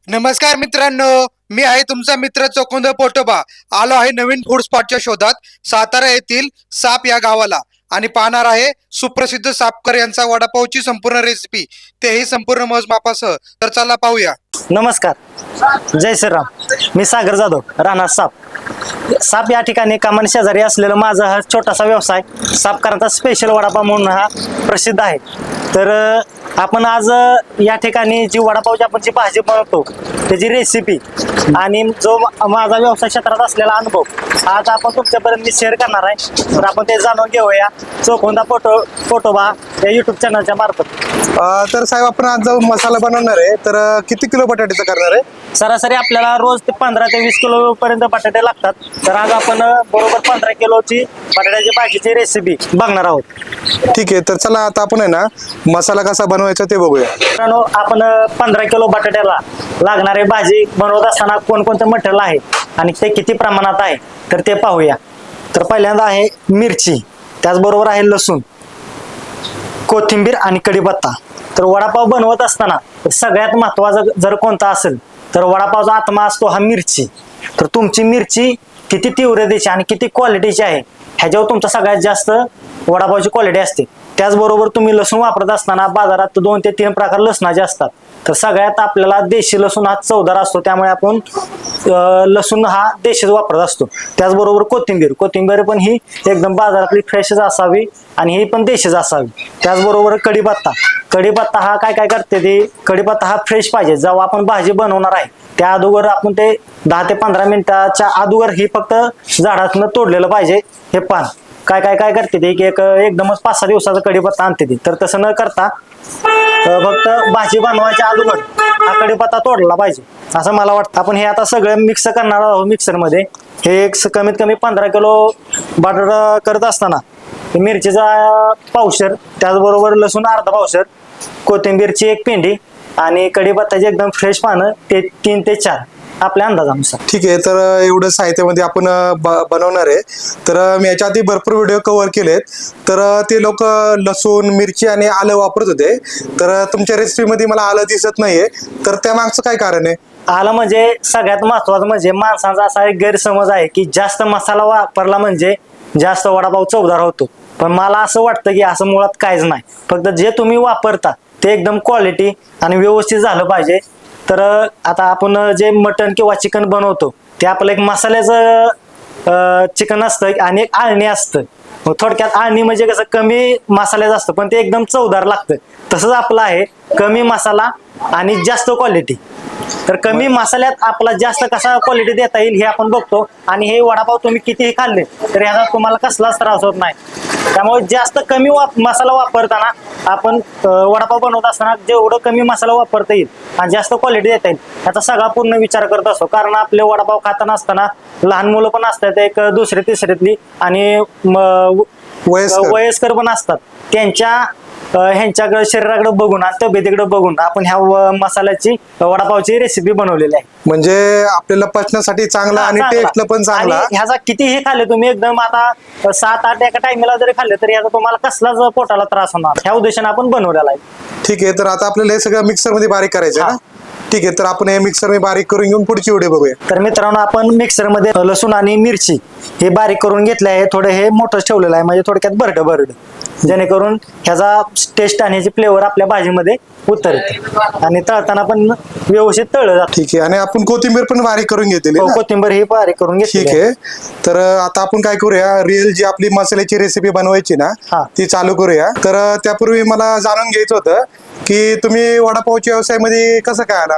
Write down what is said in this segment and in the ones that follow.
नमस्कार मित्रांनो, मी आहे तुमचा मित्र चोकुंद पोटोबा. आलो आहे नवीन फूड स्पॉटच्या शोधात सातारा येथील साप या गावाला आणि पाहणार आहे सुप्रसिद्ध सापकर यांचा वडापावची संपूर्ण रेसिपी, तेही संपूर्ण मोजमापासह. तर चला पाहूया. नमस्कार, जय श्रीराम. मी सागर जाधव, राहणार साप या ठिकाणी कामान शेजारी असलेला माझा हा छोटासा व्यवसाय सापकरांचा स्पेशल वडापाव म्हणून हा प्रसिद्ध आहे. तर आपण आज या ठिकाणी जी वडापावची आपण जी भाजी बनवतो त्याची रेसिपी आणि जो माझा व्यवसाय क्षेत्रात असलेला अनुभव आज आपण तुमच्यापर्यंत मी शेअर करणार आहे. तर आपण ते जाणून घेऊया चोखोंदा पोटोबा या युट्यूब चॅनलच्या मार्फत. तर साहेब, आपण आज जो मसाला बनवणार आहे तर किती किलो बटाट्याचा करणार आहे? सरासरी आपल्याला रोज ते 15 ते 20 किलो पर्यंत बटाटे लागतात. तर आज आपण बरोबर 15 किलोची बटाट्याची भाजीची रेसिपी बघणार आहोत. ठीक आहे, तर चला आता आपण आहे ना मसाला कसा बनवायचा ते बघूया. मित्रांनो, आपण 15 किलो बटाट्याला लागणारे भाजी बनवत असताना कोणकोणतं मटेरियल आहे आणि ते किती प्रमाणात आहे तर ते पाहूया. तर पहिल्यांदा आहे मिरची, त्याचबरोबर आहे लसूण, कोथिंबीर आणि कढीपत्ता. तर वडापाव बनवत असताना सगळ्यात महत्वाचं जर कोणता असेल तर वडापावचा आत्मा असतो हा मिरची. तर तुमची मिरची किती तीव्रतेची आणि किती क्वालिटीची आहे ह्याच्यावर तुमचा सगळ्यात जास्त वडापावची क्वालिटी असते. त्याचबरोबर तुम्ही लसूण वापरत असताना बाजारात 2 ते 3 प्रकार लसणाचे असतात. तर सगळ्यात आपल्याला देशी लसूण हा चवदार असतो, त्यामुळे आपण लसूण हा देशीच वापरत असतो. त्याचबरोबर कोथिंबीर पण ही एकदम बाजारातली फ्रेशच असावी आणि ही पण देशीच असावी. त्याचबरोबर कढीपत्ता हा काय करते ते कढीपत्ता हा फ्रेश पाहिजे. जेव्हा आपण भाजी बनवणार आहे त्या अगोदर आपण ते 10 ते 15 मिनिटाच्या अगोदर ही फक्त झाडातनं तोडलेलं पाहिजे. हे पान काय करते ते एकदमच 5-6 दिवसाचा कढीपत्ता आणते ते. तर तसं न करता फक्त भाजी बनवायच्या अगोदर हा कढीपत्ता तोडला पाहिजे असं मला वाटतं. आपण हे आता सगळं मिक्स करणार आहोत मिक्सरमध्ये. हे कमीत कमी 15 किलो बटाटा करत असताना मिरचीचा पावशर, त्याचबरोबर लसूण अर्धा पावशर, कोथिंबीरची 1 पेंडी आणि कढीपत्त्याची एकदम फ्रेश पानं ते 3 ते 4 आपल्या अंदाजानुसार. ठीक आहे, तर एवढं साहित्यामध्ये आपण बनवणार आहे. तर मी याच्या आधी भरपूर व्हिडिओ कव्हर केलेत. तर ते लोक लसूण, मिरची आणि आलं वापरत होते. तर तुमच्या रेसिपीमध्ये मला आलं दिसत नाहीये, तर त्या मागचं काय कारण आहे? आलं म्हणजे सगळ्यात महत्वाचं म्हणजे माणसांचा असा एक गैरसमज आहे की जास्त मसाला वापरला म्हणजे जास्त वडापाव चवदार होतो. पण मला असं वाटतं की असं मुळात काहीच नाही. फक्त जे तुम्ही वापरता ते एकदम क्वालिटी आणि व्यवस्थित झालं पाहिजे. तर आता आपण जे मटण किंवा चिकन बनवतो ते आपलं एक मसाल्याचं चिकन असतं आणि एक आळणी असतं. मग थोडक्यात आळणी म्हणजे कसं कमी मसाल्याचं असतं पण ते एकदम चवदार लागतं. तसंच आपलं आहे कमी मसाला आणि जास्त क्वालिटी. तर कमी मसाल्यात आपला जास्त कसा क्वालिटी देता येईल हे आपण बघतो. आणि हे वडापाव तुम्ही कितीही खाल्ले तर ह्याचा तुम्हाला कसलाच त्रास होत नाही. त्यामुळे जास्त कमी मसाला वापरताना आपण वडापाव बनवत असताना जेवढं कमी मसाला वापरता येईल आणि जास्त क्वालिटी देता येईल याचा सगळा पूर्ण विचार करत असतो. कारण आपले वडापाव खाताना असताना लहान मुलं पण असतात, एक 2री 3रीतली आणि वयस्कर पण असतात. त्यांच्या ह्यांच्याकडे शरीराकडे बघून आणि तब्येतीकडे बघून आपण ह्या मसाल्याची वडापावची रेसिपी बनवलेली आहे. म्हणजे आपल्याला पचण्यासाठी चांगला आणि टेस्टला पण चांगला. ह्याचा कितीही खाल्ले तुम्ही एकदम आता 7-8 एका टाइमला जरी खाल्ले तरी ह्याचा तुम्हाला कसलाच पोटाला त्रास होणार. ह्या उद्देशाने आपण बनवलेला आहे. ठीक आहे, तर आता आपल्याला हे सगळं मिक्सर मध्ये बारीक करायचं आहे ना? ठीक आहे, तर आपण हे मिक्सर मध्ये बारीक करून घेऊन पुढची व्हिडिओ बघूया. तर मित्रांनो, आपण मिक्सर मध्ये लसूण आणि मिरची हे बारीक करून घेतले आहे. थोडं हे मोठंच ठेवलेलं आहे म्हणजे थोडक्यात भरड जेणेकरून ह्याचा टेस्ट आणि ह्याची फ्लेवर आपल्या भाजीमध्ये उतरते आणि तळताना पण व्यवस्थित तळलं जातं. ठीक आहे, आणि आपण कोथिंबीर पण बारीक करून घेतली. कोथिंबीर ही बारीक करून घेतली. ठीक आहे, तर आता आपण काय करूया, रिअल जी आपली मसाल्याची रेसिपी बनवायची ना ती चालू करूया. तर त्यापूर्वी मला जाणून घ्यायचं होतं की तुम्ही वडापावच्या व्यवसायामध्ये कसं काय आला?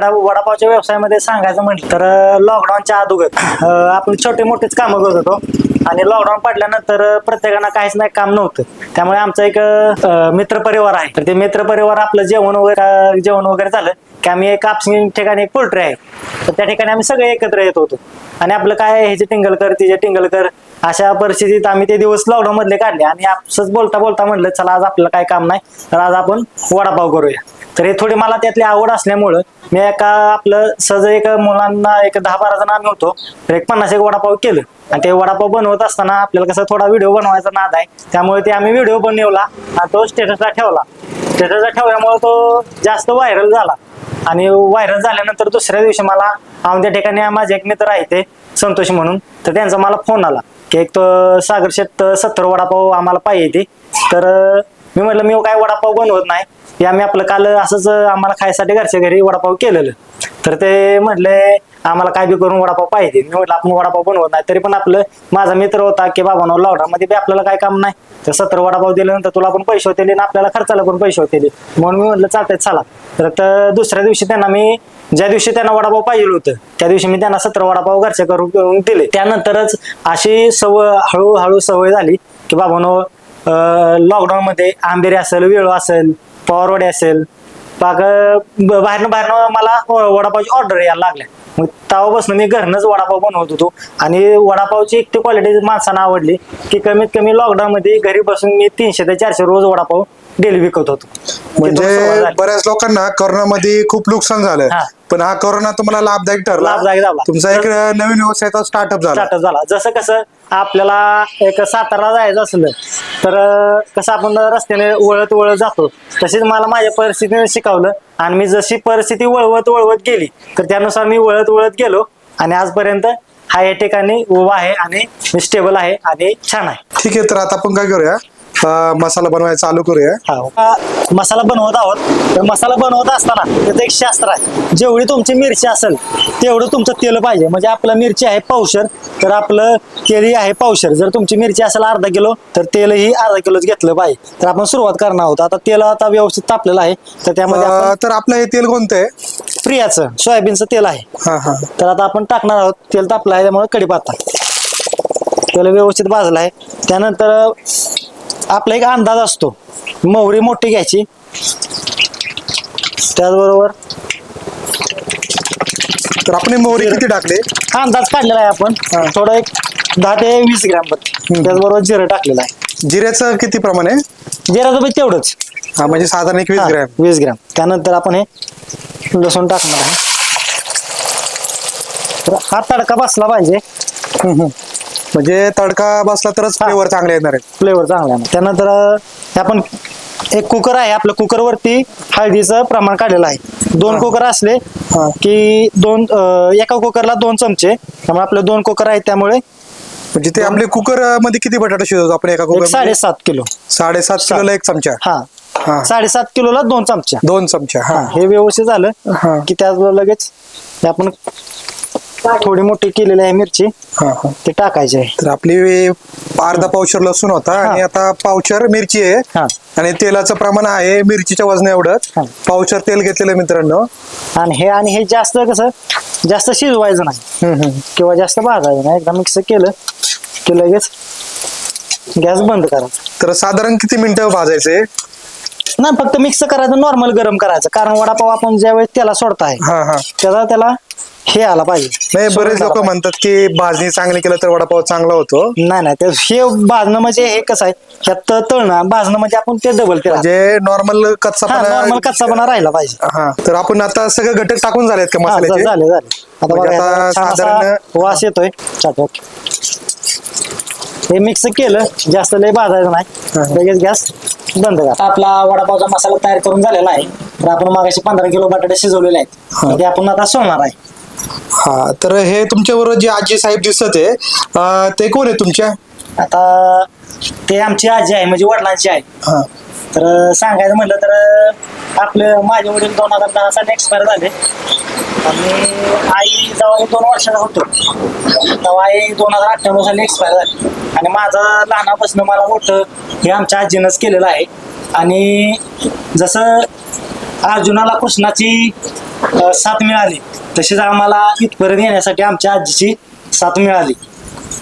वडापावच्या व्यवसायामध्ये सांगायचं म्हटलं तर लॉकडाऊनच्या अगोदर आपण छोटे मोठेच कामं करत होतो आणि लॉकडाऊन पडल्यानंतर प्रत्येकाला काहीच नाही काम नव्हतं. त्यामुळे आमचा एक मित्र परिवार आहे. तर ते मित्र परिवार आपलं जेवण वगैरे झालं की आम्ही एक आपसी ठिकाणी एक पोल्ट्री आहे तर त्या ठिकाणी आम्ही सगळे एकत्र येत होतो आणि आपलं काय ह्याचे टिंगल कर तिचे टिंगल कर अशा परिस्थितीत आम्ही ते दिवस लॉकडाऊन मधले काढले आणि असंच बोलता बोलता म्हणलं चला आज आपल्याला काय काम नाही तर आज आपण वडापाव करूया. तर हे थोडी मला त्यातली आवड असल्यामुळं मी एका आपलं सहज एक मुलांना एक 10-12 जण आम्ही होतो तर एक 50 एक वडापाव केलं. आणि ते वडापाव बनवत असताना आपल्याला कसं थोडा व्हिडिओ बनवायचा नाद आहे त्यामुळे ते आम्ही व्हिडिओ बनवला आणि तो स्टेटसला ठेवला. स्टेटसला ठेवल्यामुळे तो जास्त व्हायरल झाला आणि व्हायरल झाल्यानंतर दुसऱ्या दिवशी मला त्या ठिकाणी माझे एक मित्र आहे ते संतोष म्हणून तर त्यांचा मला फोन आला की एक तो सागर शेट 70 वडापाव आम्हाला पाहिजे. तर मी म्हटलं मी काय वडापाव बनवत नाही हे आम्ही आपलं काल असंच आम्हाला खायसाठी घरच्या घरी वडापाव केलेलं. तर ते म्हटले आम्हाला काय बी करून वडापाव पाहिजे. मी म्हटलं आपण वडापाव बनवत नाही तरी पण आपलं माझा मित्र होता की बाबा लॉकडाऊन मध्ये बी आपल्याला काय काम नाही तर 70 वडापाव दिल्यानंतर तुला पण पैसे होते आणि आपल्याला खर्चाला पण पैसे होते म्हणून मी म्हटलं चालतंय चला. तर दुसऱ्या दिवशी त्यांना मी ज्या दिवशी त्यांना वडापाव पाहिजे होतं त्या दिवशी मी त्यांना 70 वडापाव घरच्या करून दिले. त्यानंतरच अशी सवय हळूहळू सवय झाली की बाबांनो लॉकडाऊन मध्ये आंबेरी असेल वेळू असेल पवारवाडी असेल बाहेरनं मला वडापावची ऑर्डर यायला लागल्या. मग तेव्हापासून मी घरनंच वडापाव बनवत होतो आणि वडापावची एक क्वालिटी माणसांना आवडली की कमीत कमी लॉकडाऊन मध्ये घरी बसून मी 300 ते 400 रोज वडापाव डेली विकत होतो. म्हणजे बऱ्याच लोकांना कोरोनामध्ये खूप नुकसान झालं हा. पण हा कोरोना तुम्हाला लाभदायक ठरला. लाभदायक झाला. तुमचा एक नवीन व्यवसायाचा स्टार्टअप झाला. जसं कसं आपल्याला एक सातारा जायचं असलं तर कसं आपण रस्त्याने वळत वळत जातो तसेच मला माझ्या परिस्थितीने शिकवलं आणि मी जशी परिस्थिती वळवत गेली तर त्यानुसार मी वळत गेलो आणि आजपर्यंत हा या ठिकाणी उभा आहे आणि स्टेबल आहे आणि छान आहे. ठीक आहे तर आता आपण काय करूया मसाला बनवायला चालू करूया. मसाला बनवत आहोत तर मसाला बनवत असताना त्याचं एक शास्त्र आहे. जेवढी तुमची मिरची असेल तेवढं तुमचं तेल पाहिजे. म्हणजे आपलं मिरची आहे पावशर तर आपलं तेलही आहे पावशर. जर तुमची मिरची असेल अर्धा किलो तर तेलही अर्धा किलोच घेतलं पाहिजे. तर आपण सुरुवात करणार आहोत. आता तेल आता व्यवस्थित तापलेलं आहे तर त्यामध्ये तर आपलं हे तेल कोणतं आहे? प्रियाचं सोयाबीनचं तेल आहे. तर आता आपण टाकणार आहोत. तेल तापलं आहे त्यामुळे कढीपत्ता तेल व्यवस्थित भाजलं आहे. त्यानंतर आपला एक अंदाज असतो मोहरी मोठी घ्यायची त्याचबरोबर तर आपण मोहरी किती टाकले अंदाज काढलेला आहे आपण थोडं एक 10 ते 20 ग्रॅम त्याचबरोबर जिरं टाकलेलं आहे. जिऱ्याचं किती प्रमाण आहे? जिऱ्याचं बी तेवढंच म्हणजे साधारण 20 ग्रॅम. 20 ग्रॅम. त्यानंतर आपण हे लसूण टाकणार आहे. तर हा तडका बसला पाहिजे. म्हणजे तडका बसला तरच फ्लेवर चांगले येणार आहे. फ्लेवर चांगला आहे. त्यानंतर आपण एक कुकर आहे आपलं कुकरवरती हळदीचं प्रमाण काढलेलं आहे. 2 कुकर असले की एका कुकरला 2 चमचे त्यामुळे आपले 2 कुकर आहेत त्यामुळे म्हणजे ते आपले कुकर मध्ये किती बटाटा शिजवतो आपण एका कुकर? 7.5 किलो. 7.5 किलोला 1 चमचा. हा 7.5 किलोला 2 चमचा. 2 चमचा. हे व्यवस्थित झालं की त्याचबरोबर लगेच आपण थोडी मोठी केलेली आहे मिरची ते टाकायची आहे. तर आपली अर्धा पावशर लसूण होता आणि आता पावशर मिरची आहे आणि तेलाचं प्रमाण आहे मिरचीच्या वजन एवढंच पावशर तेल घेतलेलं मित्रांनो. आणि हे जास्त कसं जास्त शिजवायचं नाही किंवा जास्त भाजायचं नाही. एकदा मिक्स केलं की लगेच गॅस बंद करायचा. तर साधारण किती मिनिटं भाजायचे? नाही फक्त मिक्स करायचं नॉर्मल गरम करायचं कारण वडापाव आपण ज्यावेळेस त्याला सोडता आहे त्याला हे आला पाहिजे. नाही बरेच लोक म्हणतात की भाजणी चांगली केलं तर वडापाव चांगला होतो. नाही हे भाजणं म्हणजे हे कसं आहे ह्यात तळणं भाजणं म्हणजे आपण ते डबल केलं म्हणजे नॉर्मल कच्चापणा राहिला पाहिजे. तर आपण आता सगळे घटक टाकून झालेत का मसाल्याचे? झाले. आता म्हणजे बघा आता छान असा साधारण वास येतोय. हे मिक्स केलं जास्त लय भाजायचं नाही लगेच गॅस बंद करा. आपला वडापावचा मसाला तयार करून झालेला आहे. तर आपण मागाशी 15 किलो बटाटे शिजवलेले आहेत ते आपण आता सोडणार आहे. तर हे तुमच्या बरोबर जे आजी साहेब दिसत आहे ते कोण आहे तुमच्या? आता ते आमची आजी आहे म्हणजे वडिलांची आहे. तर सांगायचं म्हटलं तर आपलं माझे वडील 2010 साली एक्सपायर झाले आणि आई जेव्हा 2 वर्षाचा होतो तेव्हा आई 2098 साली एक्सपायर झाली आणि माझं लहानापासून मला मोठं हे आमच्या आजीनंच केलेलं आहे. आणि जसं अर्जुनाला कृष्णाची साथ मिळाली तशीच आम्हाला इथपर्यंत येण्यासाठी आमच्या आजीची साथ मिळाली.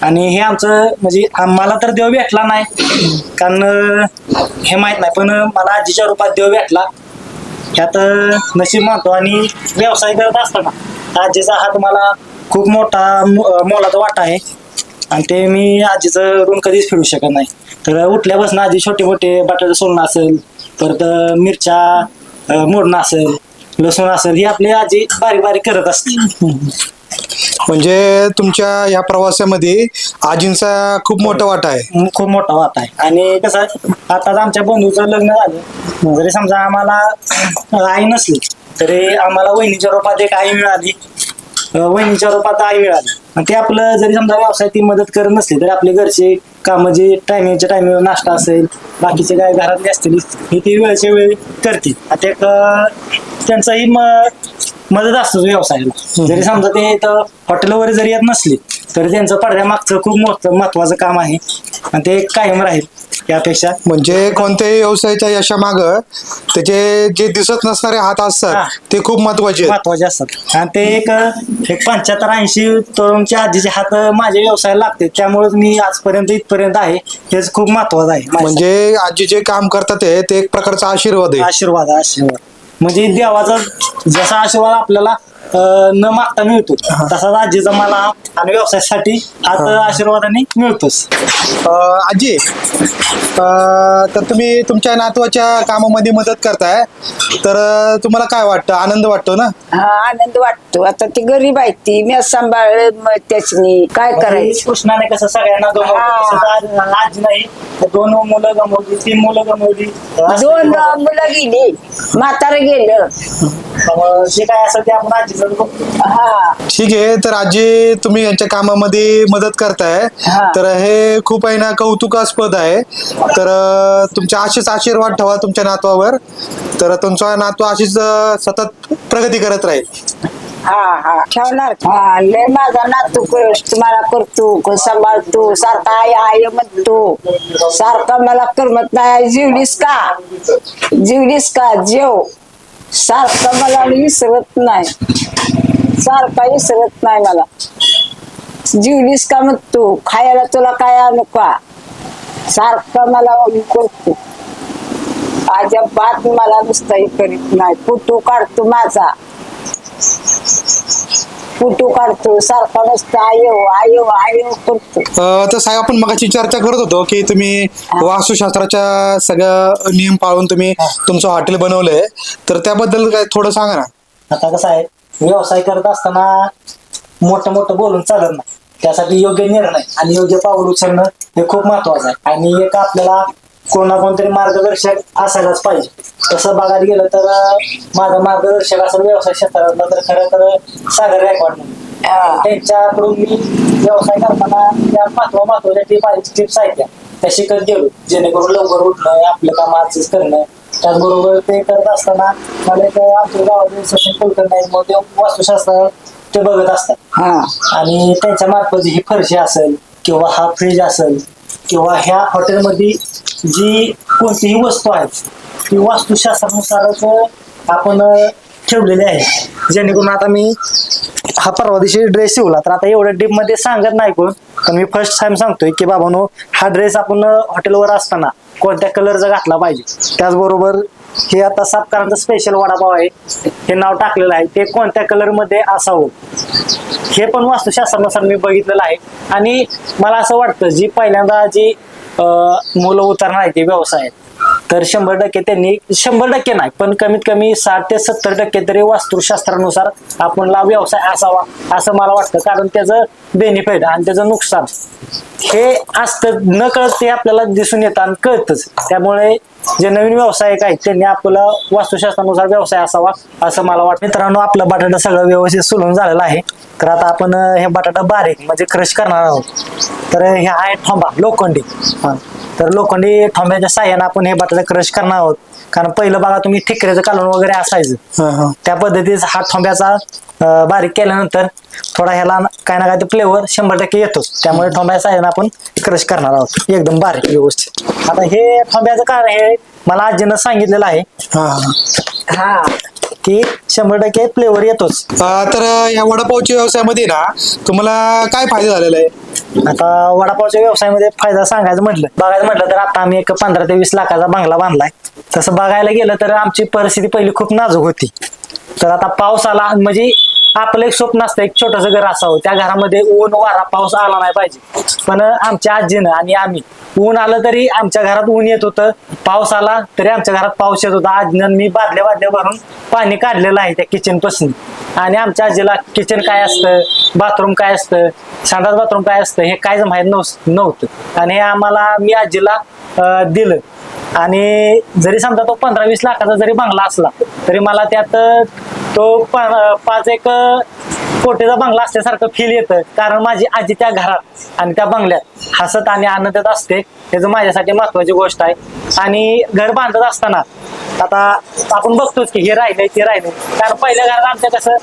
आणि हे आमचं म्हणजे आम्हाला तर देव भेटला नाही कारण हे माहित नाही पण मला आजीच्या रूपात देव भेटला ह्यात नशीब मानतो. आणि व्यवसाय करत असताना आजीचा हात मला खूप मोठा मोलाचा वाटा आहे. आणि ते मी आजीचं ऋण कधीच फेडू शकत नाही. तर उठल्यापासून आजी छोटे मोठे बटाटे सोलणं असेल, परत मिरच्या मोडणं असेल, लसूण असेल, ही आपली आजी बारीक बारीक करत असते. म्हणजे तुमच्या या प्रवासामध्ये आजींचा खूप मोठा वाटा आहे. खूप मोठा वाटा आहे. आणि कसं आहे, आताच आमच्या बंधूचं लग्न झालं, जरी समजा आम्हाला आई नसली तरी आम्हाला वहिनीच्या रूपात एक आई मिळाली, वहिनीच्या रूपात आई मिळाली. आणि ते आपलं जरी समजा व्यवसाय ती मदत करत नसली तरी आपले घरचे कामं जे टायमिंगच्या टायमिंगवर नाश्ता असेल, बाकीचे काय घरातले असतील, हे ती वेळच्या वेळी करते. आता एक त्यांचाही मदत असतो व्यवसायाला. जरी समजा ते इथं हॉटेलवर जरी येत नसली तरी त्यांचं पडद्यामागचं खूप महत्वाचं काम आहे आणि ते कायम राहील यापेक्षा. म्हणजे कोणत्याही व्यवसायाच्या यशामाग त्याचे जे दिसत नसणारे हात असतात ते खूप महत्वाचे असतात. आणि ते एक 75-80 तरुणच्या आजीचे हात माझ्या व्यवसायाला लागते, त्यामुळे मी आजपर्यंत इथपर्यंत आहे. हेच खूप महत्वाचं आहे. म्हणजे आजी जे काम करतात ते एक प्रकारचा आशीर्वाद आहे. आशीर्वाद म्हणजे देवाचा जसा आशीर्वाद आपल्याला न मागता मिळतो, तसाच आजीचा मला आणि व्यवसायासाठी हात आशीर्वादाने मिळतोच. आजी, तर तुम्ही तुमच्या नातवाच्या कामामध्ये मदत करताय, तर तुम्हाला काय वाटतं? आनंद वाटतो ना? हा, आनंद वाटतो. आता ती गरीब आहे, ती मी सांभाळ त्याचनी काय करायचं. कृष्णाने कसं सगळ्यांना गमवलं, आजी नाही 2 मुलं गमवली, 3 मुलं गमवली, 2 मुलं गेली, म्हातारं गेलं. जे काय असेल ते आपण आजीचं हा, ठीक आहे. तर आजी, तुम्ही यांच्या कामामध्ये मदत करताय, तर हे खूप आहे ना कौतुकास्पद आहे. तर तुमच्या अशीच आशीर्वाद ठेवा तुमच्या नातवावर, तर तुमचा नातू अशीच सतत प्रगती करत राहील. हा ठेवणार. हा, लय माझा नातू तुम्हाला करतो, सांभाळतो, सारखा आई आई म्हणतो, सारखा मला करमत नाही. जीवलीस का जेव, सारखा मला विसरत नाही, सारखा विसरत नाही मला. जीवलीस का म्हणतो, खायला तुला काय आणू का, सारखा मला करतो. अजिबात मला नुसताही करीत नाही. फोटो काढतो माझा, फोटो काढतो, सारखा नसतं आयो करतो. तर साहेब, आपण मगाची चर्चा करत होतो की तुम्ही वास्तुशास्त्राच्या सगळं नियम पाळून तुम्ही तुमचं हॉटेल बनवलंय, तर त्याबद्दल काय थोडं सांगा ना. आता कसं आहे, व्यवसाय करत असताना मोठं बोलून चालत नाही. त्यासाठी योग्य निर्णय आणि योग्य पाऊल उचलणं हे खूप महत्वाचं आहे. आणि एक आपल्याला कोणतरी मार्गदर्शक असायलाच पाहिजे. तसं बघायला गेलं तर माझा मार्गदर्शक असं व्यवसाय क्षेत्रातला तर खरं तर सागर गायकवाड म्हणून. त्यांच्याकडून मी व्यवसाय करताना त्या महत्वाच्या टिप्स आहेत त्या शिकत गेलो, जेणेकरून लवकर उठणं, आपलं काम आजच करणं. त्याचबरोबर ते करत असताना मला एक आमच्या गावातील सचिन कुलकर्णी आहेत, मग ते वास्तुशास्त्र ते बघत असतात. आणि त्यांच्या मार्फत ही फरशी असेल किंवा हा फ्रीज असेल किंवा ह्या हॉटेलमध्ये जी कोणतीही वस्तू आहे ती वास्तुशास्त्रानुसारच आपण ठेवलेली आहे. जेणेकरून आता मी हा परवा दिवशी ड्रेस शिवला, तर आता एवढ्या डीप मध्ये सांगत नाही कोण, पण मी फर्स्ट टाइम सांगतोय की बाबांनो, हा ड्रेस आपण हॉटेलवर असताना कोणत्या कलरचा घातला पाहिजे. त्याचबरोबर हे आता सापकारांचा स्पेशल वडापाव आहे, हे नाव टाकलेलं आहे, ते कोणत्या कलर मध्ये असावं हे पण वास्तुशास्त्रानुसार मी बघितलेलं आहे. आणि मला असं वाटतं, जी पहिल्यांदा जी मुलं उतरणार आहे ते व्यवसायात, तर 100% त्यांनी 100% नाही पण कमीत कमी 60 ते 70% तरी वास्तुशास्त्रानुसार आपणला व्यवसाय असावा असं मला वाटतं. कारण त्याचं बेनिफिट आणि त्याचं नुकसान हे असतं, न कळत ते आपल्याला दिसून येतं आणि कळतच. त्यामुळे जे नवीन व्यावसायिक आहेत त्यांनी आपला वास्तुशास्त्रानुसार व्यवसाय असावा असं मला वाटतं. मित्रांनो, आपला बटाटा सगळं व्यवस्थित सुलून झालेला आहे. तर आता आपण हे बटाटा बारीक म्हणजे क्रश करणार आहोत. तर हे आहे ठोंबा लोखंडी. तर लोखंडी ठोंब्याच्या साह्याने आपण हे बटाटा क्रश करणार आहोत. कारण पहिलं बघा तुम्ही ठिकऱ्याचं कालवण वगैरे असायचं, त्या पद्धतीचा हा ठोंब्याचा बारीक केल्यानंतर थोडा ह्याला काय ना काय ते फ्लेवर 100% येतोच. त्यामुळे ठोंब्याच्या साह्याने आपण क्रश करणार आहोत एकदम बारीक व्यवस्थित. आता हे ठोंब्याचं कारण हे मला आजीनं सांगितलेलं आहे की 100% फ्लेवर येतोच. तर या वडापावच्या व्यवसायामध्ये ना तुम्हाला काय फायदा झालेला आहे? आता वडापावच्या व्यवसायामध्ये फायदा बघायचं म्हटलं तर आता आम्ही एक 15 ते 20 लाखाचा बंगला बांधलाय. तसं बघायला गेलं तर आमची परिस्थिती पहिली खूप नाजूक होती. तर आता पाऊस आला म्हणजे आपलं एक स्वप्न असतं, एक छोटस घर असावं, त्या घरामध्ये ऊन वारा पाऊस आला नाही पाहिजे. पण आमच्या आजीनं आणि आम्ही, ऊन आलं तरी आमच्या घरात ऊन येत होतं, पाऊस आला तरी आमच्या घरात पाऊस येत होता. आजीनं मी बादल्या भरून पाणी काढलेलं आहे त्या किचन पासून. आणि आमच्या आजीला किचन काय असतं, बाथरूम काय असतं, संडास बाथरूम काय असतं हे काहीच माहीत नव्हतं. आणि हे आम्हाला मी आजीला दिलं. आणि जरी समजा तो 15-20 लाखाचा जरी बंगला असला तरी मला त्यात तो 5 एक कोटीचा बंगला असल्यासारखं फील येतं. कारण माझी आजी त्या घरात आणि त्या बंगल्यात हसत आणि आनंदात असते. त्याचं माझ्यासाठी महत्वाची गोष्ट आहे. आणि घर बांधत असताना आता आपण बघतोच की हे राहिलंय ते राहिलंय. कारण पहिल्या घरात आमच्या कसं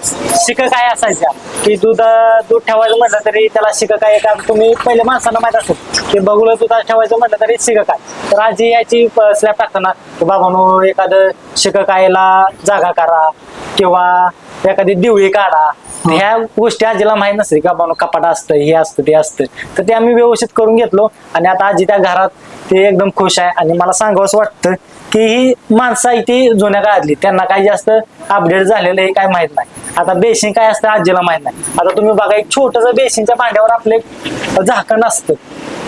शिक काय असायच्या की दूध ठेवायचं म्हटलं तरी त्याला शिक काय, कारण तुम्ही पहिले माणसांना माहित असेल की बघूला दूध ठेवायचं म्हटलं तरी शिक काय. तर आजी याची स्लॅब टाकताना की बाबांनो एखादं शिक कायला जागा करा किंवा एखादी दिवळी काढा. ह्या गोष्टी आजीला माहित नसते का बाबा कपाट असतं, हे असतं ते असतं. तर ते आम्ही व्यवस्थित करून घेतलो आणि आता आजी त्या घरात ते एकदम खुश आहे. आणि मला सांगावंच वाटतं की ही माणसं आहे ती जुन्या काळातली, त्यांना काही जास्त अपडेट झालेलं हे काय माहित नाही. आता बेसिन काय असतं आजीला माहित नाही. आता तुम्ही बघा एक छोटस बेसिनच्या भांड्यावर आपलं एक झाकण असतं,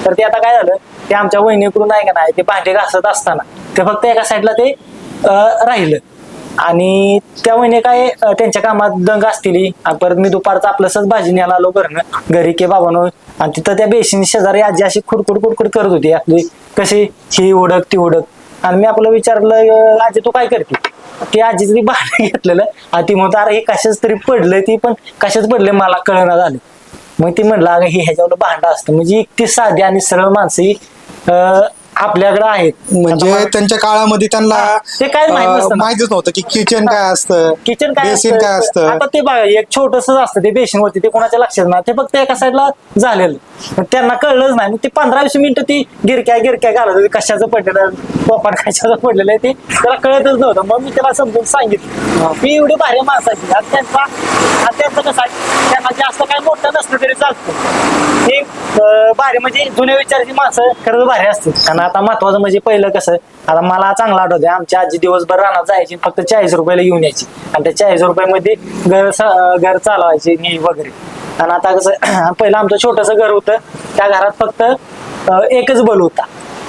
तर ते आता काय झालं ते आमच्या वहिनीकडून आहे का नाही ते भांडे घासत असताना ते फक्त एका साईडला ते राहिलं. आणि त्या वहिनी काय त्यांच्या कामात दंग असतील. परत मी दुपारचं आपलंच भाजी न्यायला आलो घरी की बाबांनो, आणि तिथं त्या बेसिन शेजारी आजी अशी खुडखुड करत होती आपली कशी ही उडक ती उडक. आणि मी आपलं विचारलं आजी तू काय करते, ती आजीचं ती भांडं घेतलेलं आणि ती म्हणतो अरे हे कशाच तरी पडलंय, ती पण कशाच पडलंय मला कळना झालं. मग ती म्हणलं अगं हे ह्याच्यावर भांडं असतं. म्हणजे इतकी साधी आणि सरळ माणसं ही आपल्याकडे आहेत. म्हणजे त्यांच्या काळामध्ये त्यांना ते काय माहित नसतं ना. माहितच नव्हतं की किचन काय असतं, किचन काय बेसिन काय असतं. आता ते बघा एक छोटस असतं ते बेसिन वरती, ते कोणाच्या लक्षात नाही, ते फक्त एका साईडला झालेलं. मग त्यांना कळलंच नाही. मग ते 15-20 मिनिटं ती गिरक्या घालत होती, कशाचं पडलेलं पोपाट कशाचं पडलेलं आहे ते त्याला कळतच नव्हतं. मग मी त्याला समजून सांगितलं की एवढी भारी माणसाची. आणि त्यांचं कसं आहे त्यांना जास्त काय मोठं नसलं तरी चालतं. हे भारी म्हणजे जुन्या विचाराची माणसं खरंच भारी असते. कारण आता महत्वाचं म्हणजे पहिलं कसं, आता मला चांगलं आठवतंय आमची आजी दिवसभर रानात जायची, फक्त 40 रुपयाला घेऊन यायची आणि त्या 40 रुपयामध्ये घर चालवायची नी वगैरे. आणि आता कसं पहिलं आमचं छोटस घर होतं, त्या घरात फक्त एकच बल्ब होता,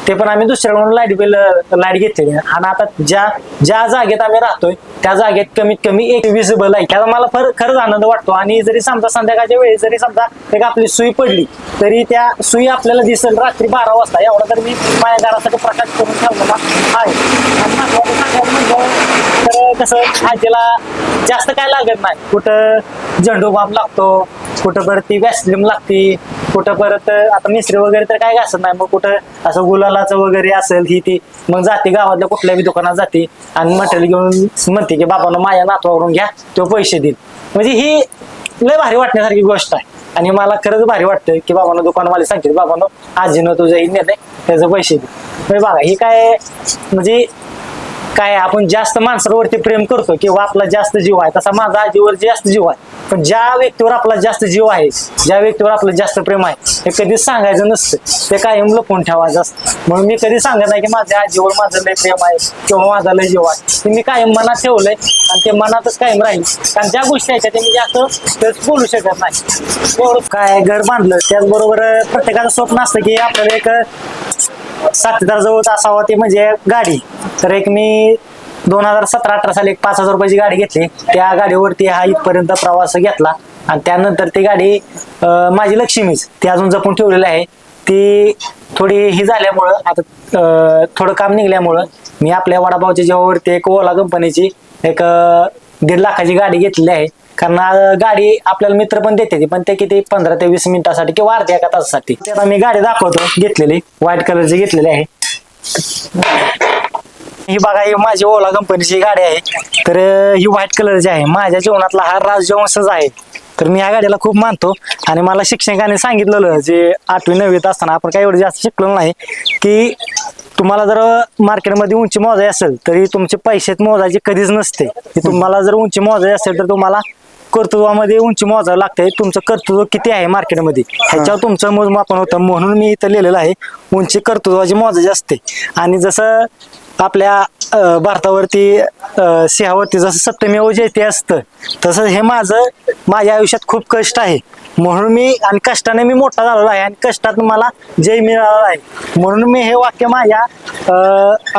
ते पण आम्ही दुसऱ्याकडून लाईट घेतलेली. आणि आता ज्या जागेत आम्ही राहतोय त्या जागेत कमीत कमी 21 बल्ब आहे. त्याला मला खरंच आनंद वाटतो. आणि जरी समजा संध्याकाळच्या वेळी जरी समजा एक आपली सुई पडली तरी त्या सुई आपल्याला दिसेल रात्री 12 वाजता, एवढा तर मी माझ्या घरासाठी प्रकाश करून ठेवलेला आहे. आणि महत्वाचं सांगायचं म्हणजे तर कसं आजीला जास्त काय लागत नाही. कुठं झेंडू बाम लागतो, कुठं परत ती वॅसलिन लागते, कुठं परत आता मिसरी वगैरे तर काय घासत नाही. मग कुठं असं गुलालाचं वगैरे असेल ही ती मग जाते गावातल्या कुठल्याही दुकानात जाते आणि मटेरियल घेऊन म्हणते की बाबांनो माझ्या नातवावरून घ्या, तो पैसे देईल. म्हणजे ही लय भारी वाटण्यासारखी गोष्ट आहे. आणि मला खरंच भारी वाटतं की बाबांनो दुकानवाले सांगते बाबांनो आजीनं तुझं ही नेलंय त्याचे पैसे दे. म्हणजे बघा ही काय म्हणजे काय आपण जास्त माणसांवरती प्रेम करतो किंवा आपला जास्त जीव आहे, तसा माझा आजीवर जास्त जीव आहे. पण ज्या व्यक्तीवर आपला जास्त जीव आहे, ज्या व्यक्तीवर आपलं जास्त प्रेम आहे हे कधीच सांगायचं नसतं, ते कायम लपवून ठेवायचं असतं. म्हणून मी कधी सांगत नाही की माझ्या आजीवर माझं लय प्रेम आहे किंवा माझा लय जीव आहे. ते मी कायम मनात ठेवलंय आणि ते मनातच कायम राहील. कारण ज्या गोष्टी आहेत त्या मी जास्त बोलू शकत नाही. एवढं काय घर बांधलं त्याचबरोबर प्रत्येकाचं स्वप्न असतं की आपल्याला एक 7,000 जवळ असावा, ते म्हणजे गाडी. तर एक मी 2017-18 साली एक 5,000 रुपयाची गाडी घेतली. त्या गाडीवरती हा इथपर्यंत प्रवास घेतला. आणि त्यानंतर ती गाडी माझी लक्ष्मीच ती अजून जपून ठेवलेली आहे. ती थोडी ही झाल्यामुळं आता थोडं काम निघल्यामुळं मी आपल्या वडापावच्या जेव्हावरती एक ओला कंपनीची एक 1.5 लाखाची गाडी घेतलेली आहे. कारण गाडी आपल्याला मित्र पण देते पण ते किती 15 ते 20 मिनिटासाठी किंवा अर्ध्या एका तासासाठी. आता मी गाडी दाखवतो घेतलेली, व्हाईट कलरची घेतलेली आहे. ही बघा ही माझी ओला कंपनीची गाडी आहे. तर ही व्हाईट कलरची आहे. माझ्या जीवनातला हा राजवंशच आहे. तर मी या गाडीला खूप मानतो. आणि मला शिक्षकांनी सांगितलेलं जे 8वी 9वीत असताना, आपण काही एवढं जास्त शिकलो नाही, की तुम्हाला जर मार्केटमध्ये उंची मोजायची असेल तरी तुमचे पैशात मोजायचे कधीच नसते. तुम्हाला जर उंची मोजायची असेल तर तुम्हाला कर्तृत्वामध्ये उंची मोजावं लागतंय. तुमचं कर्तृत्व किती आहे मार्केटमध्ये ह्याच्यावर तुमचं मोजमापन होतं. म्हणून मी इथं लिहिलेलं आहे उंची कर्तृत्वाची मोजायची असते. आणि जसं आपल्या भारतावरती सिंहावरती जसं सत्यमेव जयते असतं, तसं हे माझ्या आयुष्यात खूप कष्ट आहे. म्हणून मी आणि कष्टाने मी मोठा झालेलो आहे आणि कष्टात मला जय मिळाला आहे. म्हणून मी हे वाक्य माझ्या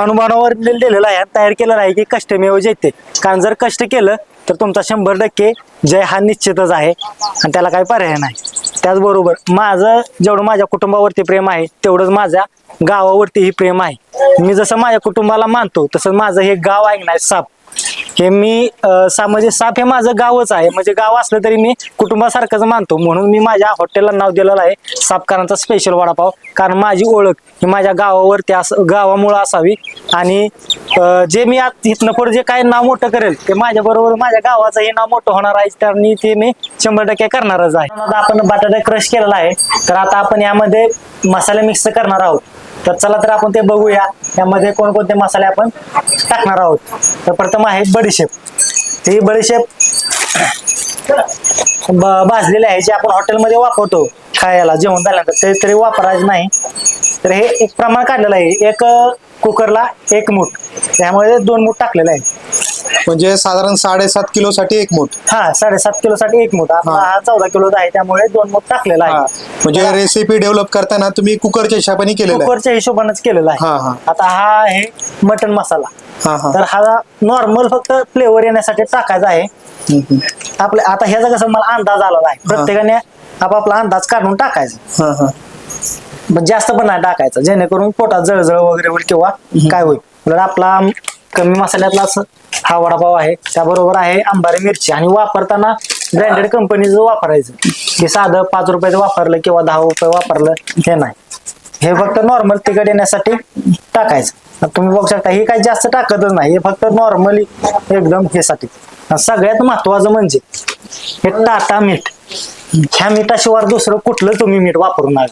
अनुभवावर लिहिलेलं आहे आणि तयार केलेलं आहे की कष्टमेव जयते. कारण जर कष्ट केलं तर तुमचा 100% जय हा निश्चितच आहे आणि त्याला काही पर्याय नाही. त्याचबरोबर माझं जेवढं माझ्या कुटुंबावरती प्रेम आहे तेवढंच माझ्या गावावरतीही प्रेम आहे. मी जसं माझ्या कुटुंबाला मानतो तसं माझं हे गाव आहे ना साप, हे मी म्हणजे साप हे माझं गावच आहे. म्हणजे गाव असलं तरी मी कुटुंबासारखंच मानतो. म्हणून मी माझ्या हॉटेलला नाव दिलेलं आहे सापकरांचा स्पेशल वडापाव. कारण माझी ओळख ही माझ्या गावावरती गावामुळं असावी आणि जे मी इथनं पुढे जे काय नाव मोठं करेल ते माझ्या बरोबर माझ्या गावाचंही नाव मोठं होणार आहे. तर ते मी 100% करणारच आहे. आता आपण बटाटा क्रश केलेला आहे, तर आता आपण यामध्ये मसाले मिक्स करणार आहोत. तर चला तर आपण ते बघूया यामध्ये कोणकोणते मसाले आपण टाकणार आहोत. तर प्रथम आहे बडीशेप. ही बडीशेप भाजलेली आहे, जे आपण हॉटेलमध्ये वापरतो खायला जेवण झाल्यानंतर, ते तरी वापरायचं नाही. तर हे एक प्रमाण काढलेलं आहे, एक कुकरला 1 मूठ, त्यामुळे 2 मूठ टाकलेलं आहे. म्हणजे साधारण 7.5 किलोसाठी 1 मूठ. हा 7.5 किलोसाठी 1 मूठ. आपला हा 14 किलोचा आहे त्यामुळे 2 मूठ टाकलेला हा. आहे. म्हणजे रेसिपी डेव्हलप करताना तुम्ही कुकरच्या हिशोबाने केलेलं आहे. कुकरच्या हिशोबानेच केलेला हा, आहे. हा. आता हा आहे मटन मसाला. हा हा तर हा नॉर्मल फक्त फ्लेवर येण्यासाठी टाकायचा आहे. आपल्या आता ह्याचा कसं मला अंदाज आलेला आहे, प्रत्येकाने आपापला अंदाज काढून टाकायचा. हा हा पण जास्त पण नाही टाकायचं जेणेकरून पोटात जळजळ वगैरे होईल किंवा काय होईल. तर आपला कमी मसाल्यातला हा वडापाव आहे. त्याबरोबर आहे अंबारी मिरची. आणि वापरताना ब्रँडेड कंपनीचं वापरायचं, हे साधं 5 रुपयाचं वापरलं किंवा 10 रुपये वापरलं हे नाही. हे फक्त नॉर्मल तिखट येण्यासाठी टाकायचं. तुम्ही बघू शकता हे काही जास्त टाकतच नाही, हे फक्त नॉर्मली एकदम हे साठी. सगळ्यात महत्वाचं म्हणजे हे टाटा मीठ. ह्या मिठाशिवाय दुसरं कुठलं तुम्ही मीठ वापरू नका.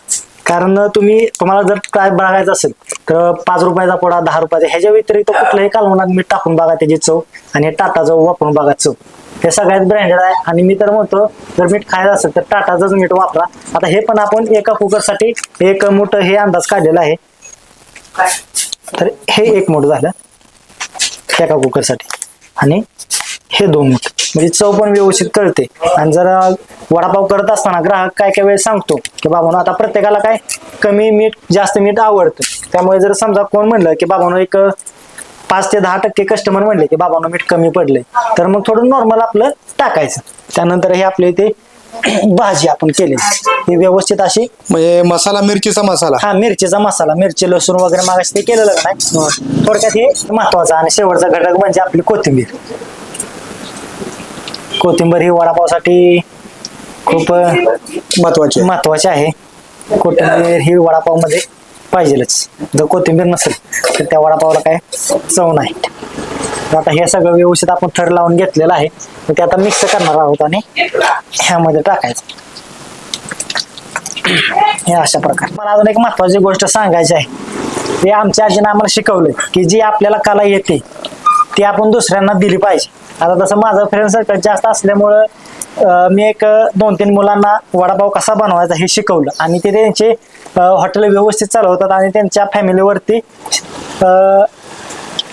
कारण तुम्हाला जर काय बघायचं असेल तर 5 रुपयाचा पुडा, 10 रुपयाचा, ह्याच्या व्यतिरिक्त कुठलंही कालवणात मीठ टाकून बघा त्याची चव, आणि हे टाटाचं वापरून बघा चव. हे सगळ्यात ब्रँडेड आहे. आणि मी तर म्हणतो जर मीठ खायचं असेल तर टाटाचंच मीठ वापरा. आता हे पण आपण एका कुकरसाठी 1 मूठ हे अंदाज काढलेला आहे. तर हे 1 मूठ झालं एका कुकरसाठी आणि हे 2 मूठ, म्हणजे चव पण व्यवस्थित कळते. आणि जर वडापाव करत असताना ग्राहक काय काय वेळेस सांगतो की बाबांनो आता प्रत्येकाला काय कमी मीठ जास्त मीठ आवडतं. त्यामुळे जर समजा कोण म्हणलं की बाबांनो एक 5 ते 10% कस्टमर म्हणले की बाबांनो मीठ कमी पडले, तर मग थोडं नॉर्मल आपलं टाकायचं. त्यानंतर हे आपले इथे भाजी आपण केली ही व्यवस्थित अशी, म्हणजे मसाला मिरचीचा मसाला. हा मिरचीचा मसाला, मिरची लसूण वगैरे मागास ते केलेलं का नाही. थोडक्यात हे महत्वाचं. आणि शेवटचा घटक म्हणजे आपली कोथिंबीर. कोथिंबीर ही वडापावसाठी खूप महत्वाची आहे. कोथिंबीर ही वडापाव मध्ये पाहिजेलच. जर कोथिंबीर नसेल तर त्या वडापावला काय चव नाही. आता हे सगळं व्यवस्थित आपण थर लावून घेतलेलं आहे. ते आता मिक्स करणार आहोत आणि ह्यामध्ये टाकायचं हे अशा प्रकारे. मला अजून एक महत्वाची गोष्ट सांगायची आहे. ते आमच्या आजीने आम्हाला शिकवलं की जी आपल्याला कला येते ती आपण दुसऱ्यांना दिली पाहिजे. आता तसं माझं फ्रेंड सर्कल जास्त असल्यामुळं मी एक 2-3 मुलांना वडापाव कसा बनवायचा हे शिकवलं. आणि ते त्यांचे हॉटेल व्यवस्थित चालवतात आणि त्यांच्या फॅमिलीवरती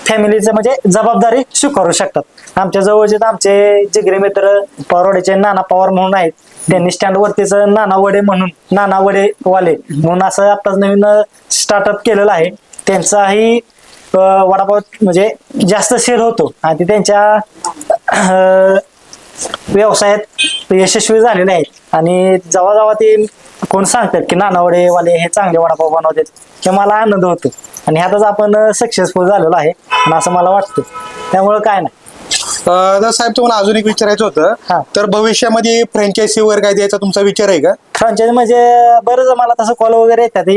फॅमिलीचं म्हणजे जबाबदारी स्वीकारू शकतात. आमच्या जवळचे आमचे जिगरी मित्र पवारवाडीचे नाना पवार म्हणून आहेत. त्यांनी स्टँडवरतीच नाना वडे वाले म्हणून असं आताच नवीन स्टार्टअप केलेलं आहे. त्यांचाही वडापाव म्हणजे जास्त सेल होतो आणि ते त्यांच्या व्यवसायात यशस्वी झालेले आहेत. आणि जेव्हा ते कोण सांगतात की नानावडे वाले हे चांगले वडापाव बनवतात, हे मला आनंद होतो. आणि ह्यातच आपण सक्सेसफुल झालेलो आहे आणि असं मला वाटतं. त्यामुळे काय नाही. तर साहेब तुम्हाला अजून एक विचारायचं हा. होतं, तर भविष्यामध्ये फ्रँचायझी वगैरे काय द्यायचा तुमचा विचार आहे का? फ्रँचायझी म्हणजे बरंच मला तसं कॉल वगैरे येतात,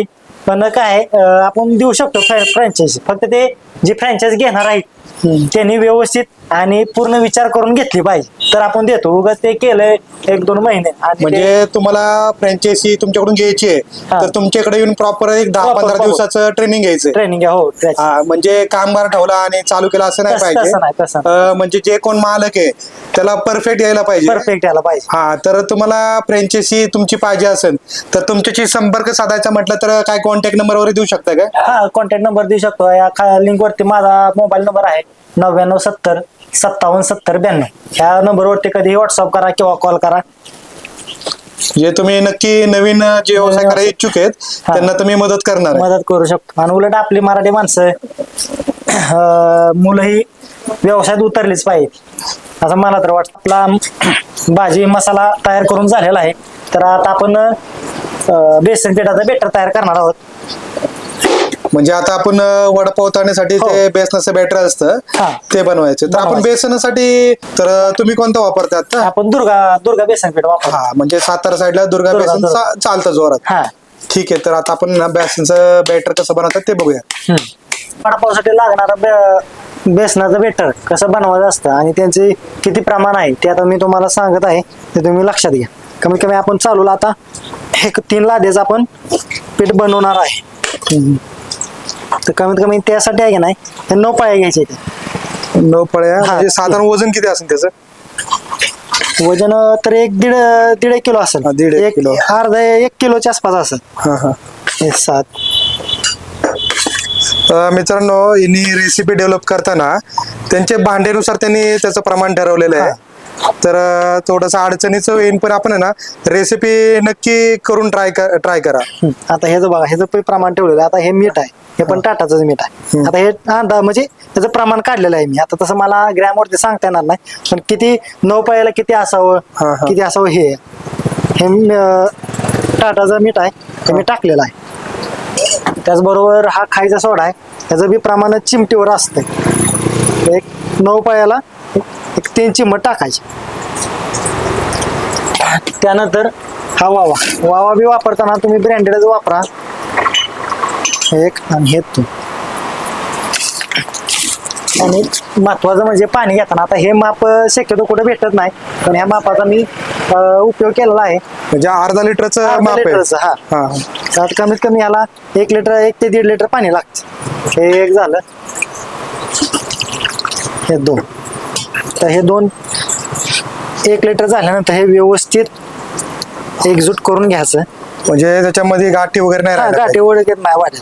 पण काय आपण देऊ शकतो फ्रँचायझी. फक्त ते जे फ्रँचायझी घेणार आहेत त्यांनी व्यवस्थित आणि पूर्ण विचार करून घेतली पाहिजे तर आपण देतो. उगाच ते केलंय 1-2 महिने आणि ते- म्हणजे तुम्हाला फ्रँचायसी तुमच्याकडून घ्यायची आहे हा. तर तुमच्याकडे येऊन प्रॉपर एक 10-15 Proper. दिवसाचं ट्रेनिंग घ्यायचं. ट्रेनिंग हो त्याची. हा, म्हणजे कामगार ठेवला आणि चालू केला असं नाही तसं पाहिजे. नाही, तसं म्हणजे जे कोण मालक आहे त्याला परफेक्ट यायला पाहिजे. परफेक्ट यायला पाहिजे. हा, तर तुम्हाला फ्रँचायसी तुमची पाहिजे असेल तर तुमच्याशी संपर्क साधायचा म्हटलं तर काय कॉन्टॅक्ट नंबर वगैरे देऊ शकता का? हा, कॉन्टॅक्ट नंबर देऊ शकतो. या लिंक वरती माझा मोबाईल नंबर आहे 9970577092. ह्या नंबरवरती कधीही व्हॉट्सअप करा किंवा कॉल करा. जे तुम्ही नक्की नवीन जे व्यवसाय करायला इच्छुक आहेत हा. त्यांना तुम्ही मदत करणार आहे. मदत करू शकतो. आणि उलट आपली मराठी माणसं मुलंही व्यवसायात उतरलीच पाहिजे असं मला तर वाटतं. आपला भाजी मसाला तयार करून झालेला आहे. तर आता आपण बेसन पिठाचा बेटर तयार करणार आहोत. म्हणजे आता आपण वडापाव तळण्यासाठी हो. ते बेसनाचं बॅटर असतं हा. ते बनवायचं. तर आपण बनवायचं. बेसनासाठी तर तुम्ही कोणतं वापरतात? आपण दुर्गा बेसन पीठ वापर. हा, म्हणजे सातारा साईडला दुर्गा दुर्गा, बेसन दुर्गा. चालतं जोरात. हा. ठीक आहे, तर आता आपण ना बेसनचं बॅटर कसं बनवतात ते बघूया. वडापावसाठी लागणारं बेसनाचं बेटर कसं बनवायचं असतं आणि त्यांचे किती प्रमाण आहे ते आता मी तुम्हाला सांगत आहे ते तुम्ही लक्षात घ्या. कमीत कमी आपण चालूला आता 3 लादेचं आपण पीठ बनवणार आहे. तर कमीत कमी त्यासाठी आहे की नाही ते 9 पाया घ्यायचे ते. 9 पळ्या हा. म्हणजे साधारण वजन किती असेल त्याचं? वजन तर 1-1.5 किलो असेल. हा, 1.5 किलो. अर्धा 1 किलोच्या आसपास असेल. हा हा. हे 7. मित्रांनो, यांनी रेसिपी डेव्हलप करताना त्यांच्या भांड्यानुसार त्यांनी त्याचं प्रमाण ठरवलेलं आहे. तर थोडंसं अडचणीचं येईन पण आपण आहे ना रेसिपी नक्की करून ट्राय करा. आता हे बघा ह्याचं प्रमाण ठेवलेलं आहे. आता हे मीठ आहे हे पण टाटाचं मीठ आहे. आता हे अंदाज म्हणजे त्याचं प्रमाण काढलेलं आहे मी. आता तसं मला ग्रॅमवरती सांगता येणार नाही पण किती 9 पायाला किती असावं हा, हा. किती असावं हे टाटाचं मीठ आहे हे मी टाकलेलं आहे. त्याचबरोबर हा खायचा सोडा आहे त्याचं बी प्रमाण चिमटीवर असतं. एक 9 पायाला एक 3 चिमट टाकायचे. त्यानंतर हा वावा बी वापरताना तुम्ही ब्रँडेडच वापरा. एक आणि हे 2. आणि महत्वाचं म्हणजे पाणी घेताना आता हे माप शक्यतो कुठे भेटत नाही पण ह्या मापाचा मी उपयोग केलेला आहे. म्हणजे अर्धा लिटरचं अर्धा माप आहे. लिटरचं, हा. हा. तर कमीत कमी ह्याला 1 लिटर 1 ते 1.5 लिटर पाणी लागतं. हे एक झालं. हे 2. तर हे 2 1 लिटर झाल्यानंतर हे व्यवस्थित एकजूट करून घ्यायचं. म्हणजे त्याच्यामध्ये गाठी वगैरे नाही हा, राहणार. गाठी ओढत नाही वाढत.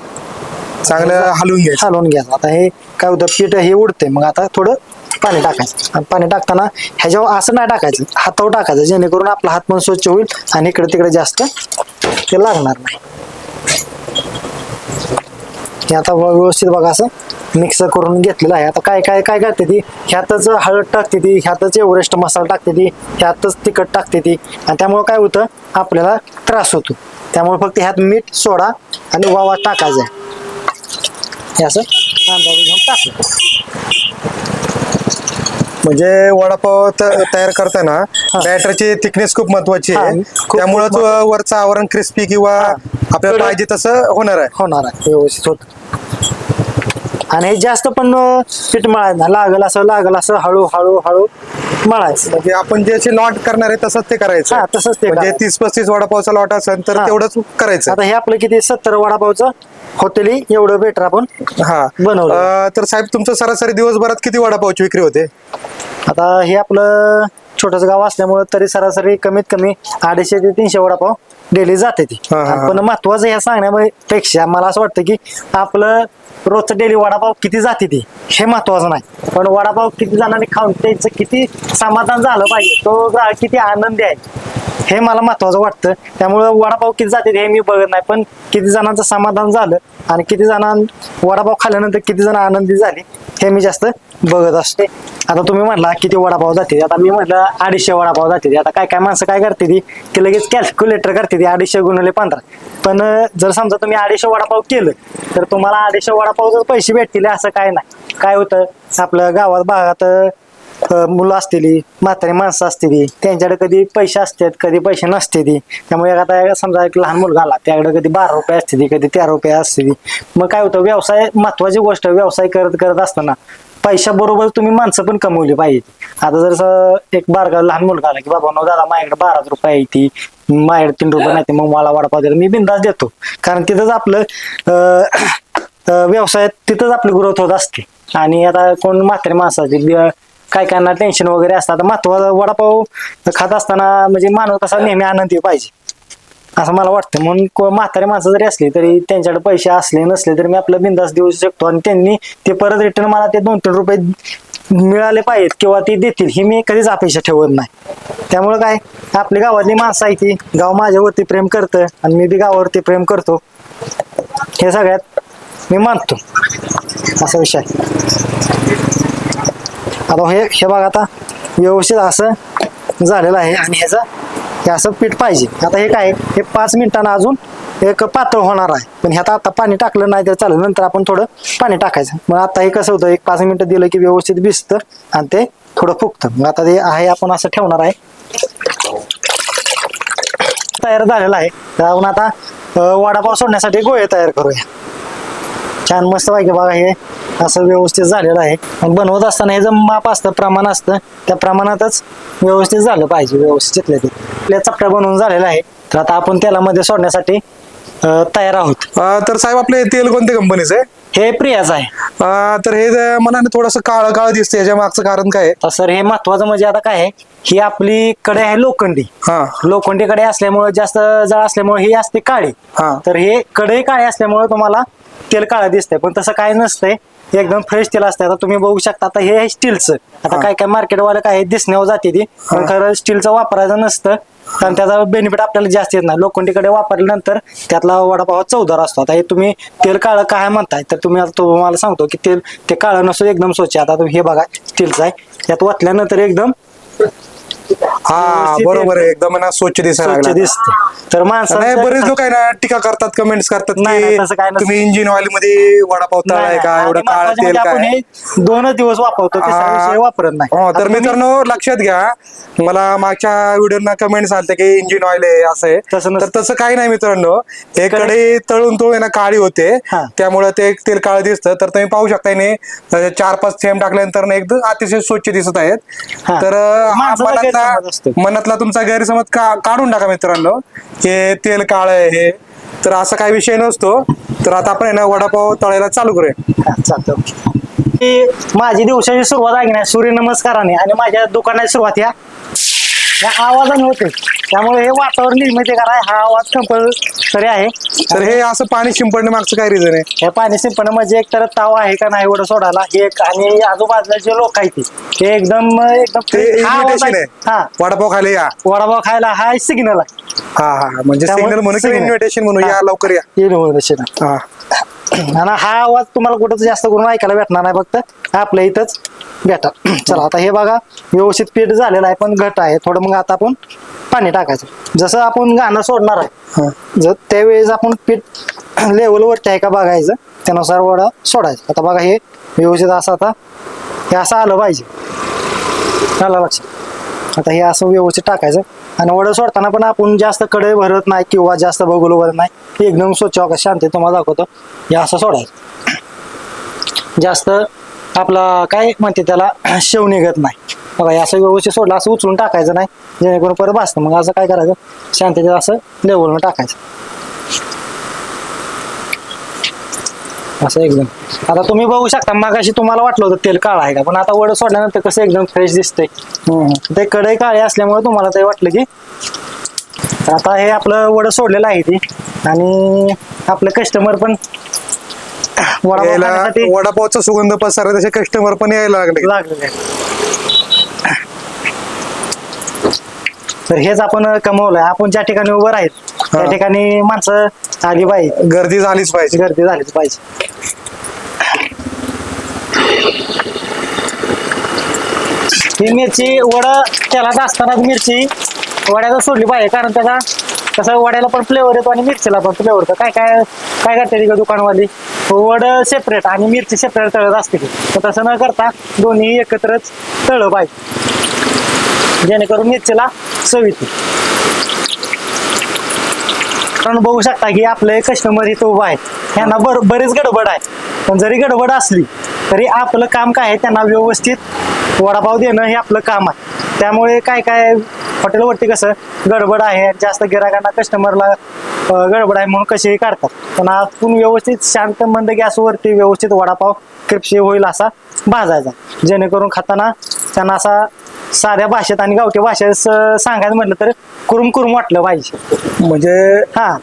चांगलं हलवून घ्यायचं. हलवून घ्यायचं. आता हे काय होतं पीठ हे उडते मग आता थोडं पाणी टाकायचं. आणि पाणी टाकताना ह्याच्यावर असं नाही टाकायचं हातावर टाकायचं जेणेकरून आपला हात पण स्वच्छ होईल आणि इकडे तिकडे जास्त ते लागणार नाही. हे आता व्यवस्थित बघा असं मिक्स करून घेतलेलं आहे. आता काय काय काय करते ती ह्यातच हळद टाकते ती ह्यातच एव्हरेस्ट मसाला टाकते ती ह्यातच तिखट टाकते ती आणि त्यामुळे काय होतं आपल्याला त्रास होतो. त्यामुळे फक्त ह्यात मीठ सोडा आणि वावा टाकायचा आहे. हे असं अंदाजे घेऊन टाकलं. म्हणजे वडापाव तयार करताना बॅटरची थिकनेस खूप महत्वाची हा, आहे. खूप त्यामुळे वरचं आवरण क्रिस्पी किंवा आपल्याला पाहिजे तसं होणार आहे. होणार आहे व्यवस्थित होत. आणि हे जास्त पण पीठ मळायचं लागल असं हळू मळायचं. म्हणजे आपण जे असे लॉट करणार आहे तसंच ते करायचं. हा, तसंच ते म्हणजे करायचं. 30-35 वडापावचा लॉट असेल तर हा. तेवढंच करायचं. आता हे आपलं किती 70 वडापावचं होतेली एवढं बेटर आपण हा. बनवलं. तर साहेब तुमचं सरासरी दिवसभरात किती वडापावची विक्री होते? आता हे आपलं छोटंच गाव असल्यामुळे तरी सरासरी कमीत कमी 250 ते 300 वडापाव डेली जाते ती. हा, हा, हा. पण महत्वाचं ह्या सांगण्यामध्ये पेक्षा मला असं वाटतं की आपलं रोजचं डेली वडापाव किती जाते ती हे महत्वाचं नाही पण वडापाव किती जणांनी खाऊन त्याचं किती समाधान झालं पाहिजे तो किती आनंदी आहे हे मला महत्वाचं वाटतं. त्यामुळं वडापाव किती जाते हे मी बघत नाही पण किती जणांचं समाधान झालं आणि किती जणां वडापाव खाल्ल्यानंतर किती जण आनंदी झाले हे मी जास्त बघत असते. आता तुम्ही म्हटला किती वडापाव जाते आता मी म्हटलं 250 वडापाव जाते. आता काय काय माणसं काय करते ती की लगेच कॅल्क्युलेटर करते ती 250 गुणिले 15. पण जर समजा तुम्ही 250 वडापाव केलं तर तुम्हाला 250 वडापाव जर पैसे भेटतील असं काय नाही. काय होतं आपलं गावात भागात मुलं असतील म्हातारी माणसं असतील त्यांच्याकडे कधी पैसे असतात कधी पैसे नसते ती. त्यामुळे आता समजा एक लहान मुलगा आला त्याकडे कधी 12 रुपये असते ती कधी 13 रुपये असते ती. मग काय होतं व्यवसाय महत्वाची गोष्ट व्यवसाय करत असताना पैशाबरोबर तुम्ही माणसं पण कमवली पाहिजे. आता जर एक बारका लहान मुलगा आला की बाबा नो दादा माझ्याकडे 12 रुपये आहे ती, माझ्याकडे 3 रुपये नाही, मग मला वडापाव द्यायला मी बिंदास देतो. कारण तिथंच आपलं व्यवसायात तिथंच आपली ग्रोथ होत असते. आणि आता कोण म्हातारी माणसाची काय कायना टेन्शन वगैरे असतात, महत्वाचा वडापाव खात असताना म्हणजे माणूस कसा नेहमी आनंदी पाहिजे असं मला वाटतं. म्हणून म्हातारी माणसं जरी असली तरी त्यांच्याकडे पैसे असले नसले तरी मी आपलं बिंदास देऊ शकतो. आणि त्यांनी ते परत रिटर्न मला ते 2-3 रुपये मिळाले पाहिजेत किंवा ते देतील ही मी कधीच अपेक्षा ठेवत नाही. त्यामुळे काय आपली गावातली माणसं आहे ती गाव माझ्यावरती प्रेम करतं आणि मी बी गावावरती प्रेम करतो, हे सगळ्यात मी मानतो असा विषय. आता हे बघा आता व्यवस्थित असं झालेलं आहे आणि ह्याचं हे असं पीठ पाहिजे. आता हे काय हे 5 मिनिटांना अजून एक पातळ होणार आहे, पण ह्यात आता पाणी टाकलं नाही तर चालेल, नंतर आपण थोडं पाणी टाकायचं. मग आता हे कसं होतं, एक 5 मिनिटं दिलं की व्यवस्थित भिजतं आणि ते थोडं फुगतं. मग आता ते आहे आपण असं ठेवणार आहे, तयार झालेलं आहे. तर आपण आता वडापाव सोडण्यासाठी गोळे तयार करूया. छान मस्त पाहिजे बघा, हे असं व्यवस्थित झालेलं आहे. बनवत असताना हे जे माप असतं, प्रमाण असतं, त्या प्रमाणातच व्यवस्थित झालं पाहिजे. व्यवस्थित आपल्या चपट्या बनवून झालेल्या आहे. तर आता आपण तेलामध्ये सोडण्यासाठी तयार आहोत. तर साहेब आपले तेल कोणत्या कंपनीचं आहे? हे प्रियाच आहे. तर हे मनाने थोडंसं काळं काळं दिसतं, याच्या मागचं कारण काय आहे? तर सर हे महत्वाचं म्हणजे आता काय आहे, ही आपली कढई आहे लोखंडी. हा लोखंडी कढई असल्यामुळे जास्त जळ असल्यामुळे ही असते काळी. हा. तर हे कढई काळी असल्यामुळे तुम्हाला तेल काळं दिसतंय, पण तसं काय नसतंय, एकदम फ्रेश तेल असतं. आता तुम्ही बघू शकता, आता हे आहे स्टीलचं. आता काय काय मार्केटवाले काय दिसण्यावर जाते ती, पण खरं स्टीलचं वापरायचं नसतं, कारण त्याचा बेनिफिट आपल्याला जास्त येत नाही. लोखंडीकडे वापरल्यानंतर त्यातला वडापाव चवदार असतो. आता हे तुम्ही तेल काळं काय म्हणताय, तर तुम्ही आता तुम्हाला सांगतो की तेल ते काळं नसतं, एकदम स्वच्छ. आता तुम्ही हे बघा स्टीलचं आहे, त्यात वाटल्यानंतर एकदम हा बरोबर आहे, एकदम ना स्वच्छ दिसायला स्वच्छ लागलं. दिसते. तर माणसं नाही, बरेच लोक आहे ना टीका करतात, कमेंट्स करतात नाही, की तसं काय नसतं. तुम्ही इंजिन ऑइल मध्ये वडापाव तळाय का, एवढं काळं तेल आपण काय? हे 2 दिवस वापरतो, तिसऱ्या दिवशी वापरत नाही. हो, तर आता तुम्ही- मित्रांनो लक्षात घ्या, मला मागच्या व्हिडिओना कमेंट्स आलते की इंजिन ऑइल आहे असं आहे, तसं नसतं. तर तसं काही नाही मित्रांनो. हे कडे तळून तळून ना काळी होते, हा. त्यामुळे ते तेल काळं दिसतं. तर तुम्ही पाहू शकता, याने 4-5 थेंब टाकल्यानंतर ना एकदम अतिशय स्वच्छ दिसत आहेत. हा. तर माणसाचा गैरसमज असतो. मनातला तुमचा गैरसमज काढून टाका मित्रांनो, हे तेल काळं आहे हे, तर असा काही विषय नसतो. तर आता आपण आहे ना वडापाव तळायला चालू करूया. हा, चालतं. ही माझी दिवसाची सुरुवात आहे ना सूर्यनमस्काराने, आणि माझ्या दुकानाची सुरुवात या आवाजाने होते. त्यामुळे हे वातावरण निर्मिती करा, हा आवाज कंपल्सरी आहे. तर हे असं पाणी शिंपडणे मागचं काय रिझन आहे? हे पाणी शिंपणं म्हणजे एक तर ताव आहे का नाही एवढं सोडायला, हे एक, आणि आजूबाजूला जे लोक आहेत ते एकदम ते हा आवाज इन्व्हिटेशन आहे, हा वडापाव खायला या. वडापाव खायला हा सिग्नल आहे. हा हा, म्हणजे त्यामुळे सिग्नल म्हणून signal. इन्व्हिटेशन म्हणून हा. या, लवकर या. Innovation. हा आणि हा आवाज तुम्हाला कुठं जास्त करून ऐकायला भेटणार नाही, फक्त आपल्या इथंच भेटा. चला आता हे बघा व्यवस्थित पीठ झालेलं आहे, पण घट आहे थोडं. मग आता आपण पाणी टाकायचं, जसं आपण गाणं सोडणार आहे जर त्यावेळेस आपण पीठ लेवलवरती आहे का बघायचं, त्यानुसार वडा सोडायचं. आता बघा हे व्यवस्थित असं, आता हे असं आलं पाहिजे, आलं लक्षात. आता हे असं व्यवस्थित टाकायचं. आणि वडं सोडताना पण आपण जास्त कढई भरत नाही किंवा जास्त बघूल भरत नाही, एकदम स्वच्छ वगैरे शांत तुम्हाला दाखवतो. हे असं सोडायचं, जास्त आपला काय म्हणते त्याला शेव निघत नाही. बघा हे असं व्यवस्थित सोडलं, असं उचलून टाकायचं नाही, जेणेकरून परत भासतं. मग असं काय करायचं, शांततेत असं लेवलनं टाकायचं, असं एकदम. आता तुम्ही बघू शकता, मगाशी तुम्हाला वाटलं होतं तेल काळं आहे का, पण आता वडं सोडल्यानंतर कसं एकदम फ्रेश दिसतंय. ते कढई काळी असल्यामुळे तुम्हाला ते वाटलं की. आता हे आपलं वडं सोडलेलं आहे ते, आणि आपलं कस्टमर पण वडापाव यायला खाण्यासाठी वडापावचा सुगंध पसरला, तसे कस्टमर पण यायला लागले. लागलेलं आहे. तर हेच आपण कमवलंय. आपण ज्या ठिकाणी उभं आहेत त्या हा. ठिकाणी माणसं आली पाहिजे, गर्दी झालीच पाहिजे. गर्दी झालीच पाहिजे. ही मिरची वडं तेलात असताना मिरची वड्याला सोडली पाहिजे, कारण त्याचा कसं वड्याला पण फ्लेवर येतो आणि मिरचीला पण फ्लेवर येतो. काय काय काय करते तिकडे दुकानवाली, वडं सेपरेट आणि मिरची सेपरेट तळत असते. तर तसं न करता दोन्ही एकत्रच तळलं पाहिजे, जेणेकरून मिरचीला चव येते. कारण बघू शकता की आपले कस्टमर इथं उभा आहे, यांना बरेच गडबड आहे. पण जरी गडबड असली तरी आपलं काम काय आहे, त्यांना व्यवस्थित वडापाव देणं हे आपलं काम आहे. त्यामुळे काय काय हॉटेलवरती कसं गडबड आहे, जास्त गिरायकांना कस्टमरला गडबड आहे म्हणून कसेही काढतात. पण आपण व्यवस्थित शांत मंद गॅसवरती व्यवस्थित वडापाव क्रिप्सी होईल असा भाजायचा, जेणेकरून खाताना त्यांना असा साध्या भाषेत आणि गावठी भाषेत सांगायचं म्हटलं तर कुरुम कुरुम वाटलं पाहिजे. म्हणजे हा,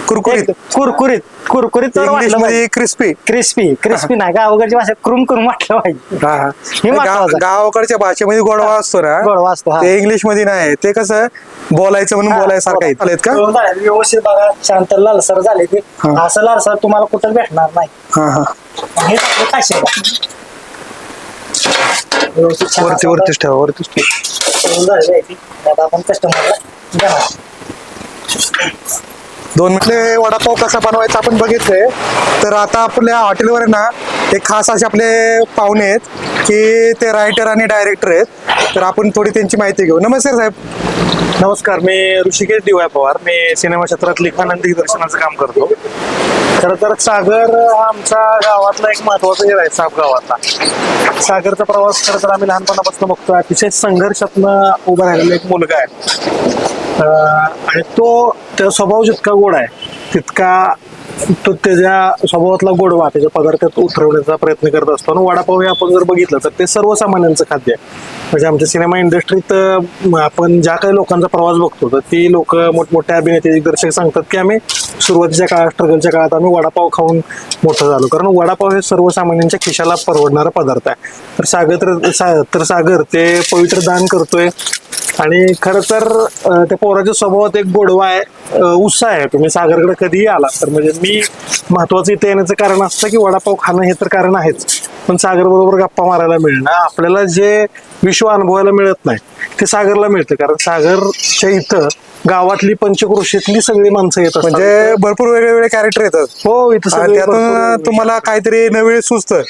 कुरकुरीत कुरकुरीत कुरकुरीत तर इंग्लिश वाटलं मध्ये क्रिस्पी. क्रिस्पी क्रिस्पी नाही, गावकडच्या भाषेत कुरुम कुरुम वाटलं पाहिजे. हा हा हे महत्वाचं. गावाकडच्या भाषेमध्ये गोडवा असतो ना, गोडवा असतो, हा. ते इंग्लिश मध्ये नाही. ते कसं बोलायचं म्हणून बोलायसारखं आहे. चालेल का? हो, झाले. व्यवस्थित बघा, शांत लालसर झाले ते. हा. असं लालसर तुम्हाला कुठं भेटणार नाही. हा हा हे आपलं खासियत आहे. व्यवस्थित छान वरती असं वरतीच ठेवा, वरतीच ठेवा. करून झालेलं आहे ते. आता आपण कस्टमरला देणार. 2 मिनिटे वडापाव कसा बनवायचा आपण बघितलंय. तर आता आपल्या हॉटेलवर ना एक खास असे आपले पाहुणे आहेत की ते रायटर आणि डायरेक्टर आहेत. तर आपण थोडी त्यांची माहिती घेऊ. नमस्कार साहेब. नमस्कार, मी ऋषिकेश डी वाय पवार. मी सिनेमा क्षेत्रात लिखाण आणि दिग्दर्शनाचं काम करतो. खरं तर सागर हा आमच्या गावातला एक महत्वाचा एरिया आहे, साप गावातला. सागरचा प्रवास खरं तर आम्ही लहानपणापासून बघतो. अतिशय संघर्षातनं उभा राहिलेला एक मुलगा आहे. आणि तो स्वभाव जितका गोड आहे तितका तो त्याच्या स्वभावातला गोडवा त्याच्या पदार्थात उतरवण्याचा प्रयत्न करत असतो. आणि वडापाव हे आपण जर बघितलं तर ते सर्वसामान्यांचं खाद्य आहे. म्हणजे आमच्या सिनेमा इंडस्ट्रीत आपण ज्या काही लोकांचा प्रवास बघतो तर ती लोक मोठमोठ्या अभिनेते दिग्दर्शक सांगतात की आम्ही सुरुवातीच्या काळात, स्ट्रगलच्या काळात आम्ही वडापाव खाऊन मोठं झालो, कारण वडापाव हे सर्वसामान्यांच्या खिशाला परवडणारा पदार्थ आहे. तर सागर ते पवित्र दान करतोय. आणि खरं तर त्या पोराच्या स्वभावात एक गोडवा आहे, उत्साह आहे. तुम्ही सागरकडे कधीही आला तर, म्हणजे मी महत्वाचं इथे येण्याचं कारण असतं की वडापाव खाणं हे तर कारण आहेच, पण सागर बरोबर गप्पा मारायला मिळणं, आपल्याला जे विश्व अनुभवायला मिळत नाही ते सागरला मिळतं. कारण सागरच्या इथं गावातली पंचक्रोशीतली सगळी माणसं येतात. म्हणजे भरपूर वेगवेगळे कॅरेक्टर येतात. हो, इथं आणि सगळे त्यातून तुम्हाला काहीतरी नवीन सुचतं.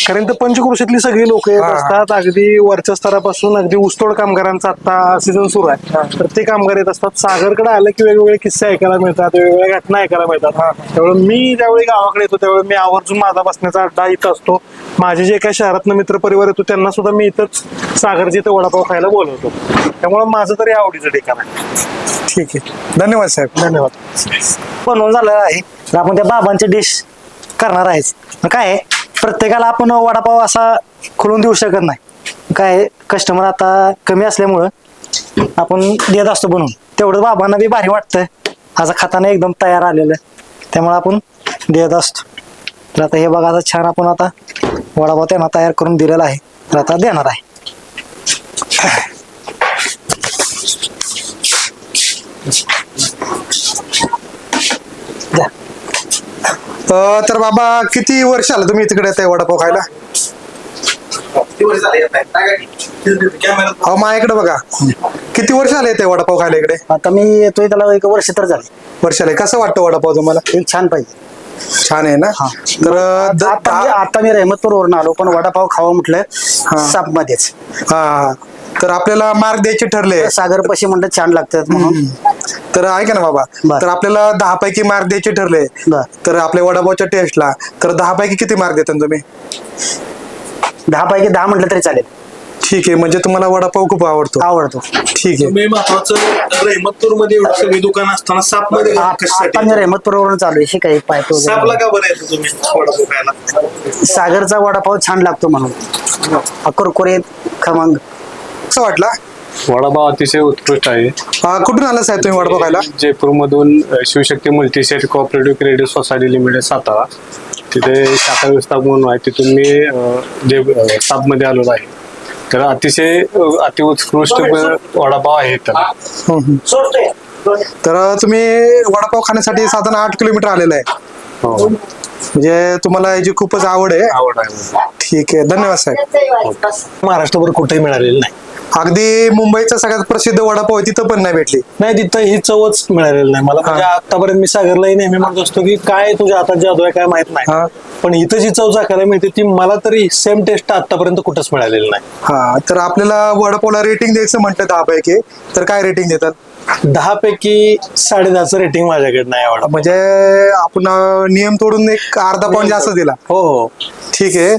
कारण तर पंचक्रोशीतली सगळी लोक येत हा, हा. असतात. अगदी वरच्या स्तरापासून अगदी ऊसतोड कामगारांचा आता सीझन सुरू आहे, तर ते कामगार येत असतात. सागरकडे आलं की वेगवेगळे किस्से ऐकायला मिळतात, वेगवेगळ्या घटना ऐकायला मिळतात. त्यामुळे मी ज्यावेळी गावाकडे येतो त्यावेळी मी आवर्जून माझा बसण्याचा अड्डा इथं असतो. माझे जे काही शहरातनं मित्र परिवार येतो त्यांना सुद्धा मी इथंच सागरच्या इथं वडापाव खायला बोलवतो. त्यामुळे माझं तरी आवडीचं ठिकाण आहे. ठीक आहे, धन्यवाद साहेब. धन्यवाद. बनवून झालेलं आहे तर आपण त्या बाबांची डिश करणार आहेच. मग काय आहे, प्रत्येकाला आपण वडापाव असा खोलून देऊ शकत नाही. काय कस्टमर आता कमी असल्यामुळं आपण देत असतो बनवून. तेवढं बाबांना बी भारी वाटतं, असं खाताना एकदम तयार आलेलं, त्यामुळे आपण देत असतो. तर आता हे बघा, आता छान आपण आता वडापाव त्यांना तयार करून दिलेला आहे, तर आता देणार आहे. द्या. तर बाबा किती वर्ष आलं तुम्ही तिकडे येताय वडापाव खायला? अहो माझ्याकडे बघा, किती वर्ष आले येते वडापाव खायला इकडे? आता मी येतोय त्याला 1 वर्ष तर झाले. वर्ष आले. कसं वाटतं वडापाव तुम्हाला? एक छान पाहिजे. छान आहे ना? हा. तर आता मी रहमतपूरवरून आलो, पण वडापाव खावा म्हटलं साप मध्येच. हा, तर आपल्याला मार्क द्यायचे ठरले. सागर पशी म्हणलं छान लागतात म्हणून. तर ऐका ना बाबा, बर. तर आपल्याला 10 पैकी मार्क द्यायचे ठरले. बर. तर आपल्या वडापावच्या टेस्टला तर 10 पैकी किती मार्क देता तुम्ही? 10 पैकी 10 म्हटलं तरी चालेल. ठीक आहे, म्हणजे तुम्हाला वडापाव खूप आवडतो. आवडतो. ठीक आहे. तुम्ही महत्वाचं रहमतपूर मध्ये एवढं सगळी दुकान असताना साप मध्ये आता मी रहमतपूरवरून चालू आहे. काय पाहतो सापला का बरं येतो तुम्ही वडापाव खायला? सागरचा वडापाव छान लागतो म्हणून. कुरकुरीत खमंग. कसं वाटला? वडापाव अतिशय उत्कृष्ट आहे. कुठून आला साहेब तुम्ही वडापाव खायला? जयपूरमधून Shivshakti multistate cooperative credit society limited Satara, तिथे शाखा व्यवस्थापक म्हणून आहे. तिथून मी जे सापमध्ये आलेलो आहे. तर अतिशय अतिउत्कृष्ट वडापाव आहे. तर तुम्ही वडापाव खाण्यासाठी साधारण 8 किलोमीटर आलेला आहे. हो, म्हणजे तुम्हाला याची खूपच आवड आहे. आवड आहे. ठीक आहे, धन्यवाद साहेब. महाराष्ट्रभर कुठेही मिळालेलं नाही. अगदी मुंबईचा सगळ्यात प्रसिद्ध वडापाव आहे तिथं पण नाही भेटली. नाही, तिथं ही चवच मिळालेली नाही मला. म्हणजे आतापर्यंत मी सागरलाही नेहमी म्हणत असतो की काय तुझ्या हातात जादू आहे काय माहित नाही, हा. पण इथं जी चव चाखायला मिळते ती मला तरी सेम टेस्ट आतापर्यंत कुठंच मिळालेली नाही. हा, तर आपल्याला वडापावला रेटिंग द्यायचं म्हणतं 10 पैकी, तर काय रेटिंग देतात? 10 पैकी 10.5चं रेटिंग माझ्याकडे नाही आवडत. म्हणजे आपण नियम तोडून एक अर्धा पॉईंट जास्त दिला. हो हो. ठीक आहे.